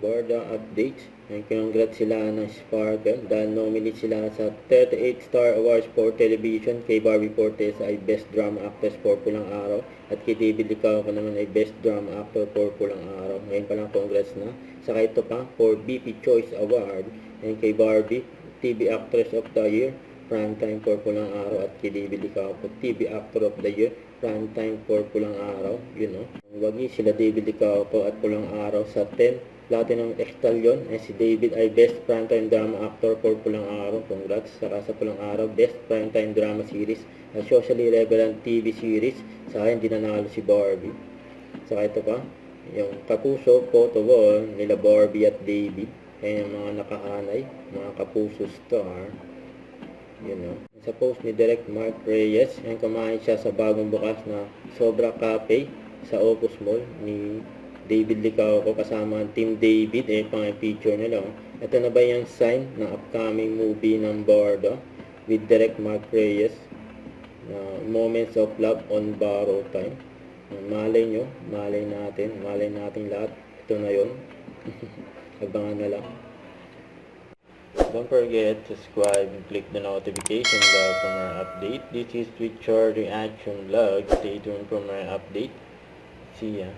Borda updates. And congrats sila ng Sparkle dahil nominate sila sa 38 Star Awards for Television. Kay Barbie Fortes ay Best Drama Actress for Pulang Araw. At kay David Licao naman ay Best Drama Actor for Pulang Araw. Ngayon pa lang congrats na. Saka ito pa for BP Choice Award. And kay Barbie, TV Actress of the Year, Primetime for Pulang Araw. At kay David Licao po, TV Actor of the Year, Primetime for Pulang Araw. Yun o. Wagi sila David Licao po at Pulang Araw sa 10 Platinum Estallion. Si David ay Best Primetime Drama Actor for Pulang Araw. Congrats. Saka sa Pulang Araw, Best Primetime Drama Series at Socially Relevant TV Series. Sa akin, dinanalo si Barbie. Saka ito pa, yung Kapuso Photo Wall nila Barbie at David. Kaya yung mga nakahanay, mga Kapuso Star. Sa post ni Direct Mark Reyes, yung kumain siya sa bagong bukas na Sobra Cafe sa Opus Mall ni David Licao ko kasama ang Team David, pang-feature nila. Ito na ba yung sign ng upcoming movie ng Borda with Direct Mark Reyes na Moments of Love on Borrowed Time. Malay nyo, malay natin lahat. Ito na yun. Abangan na lang. Don't forget to subscribe and click the notification bell for more update. This is Twitcher Reaction Vlog. Stay tuned for more update. See ya.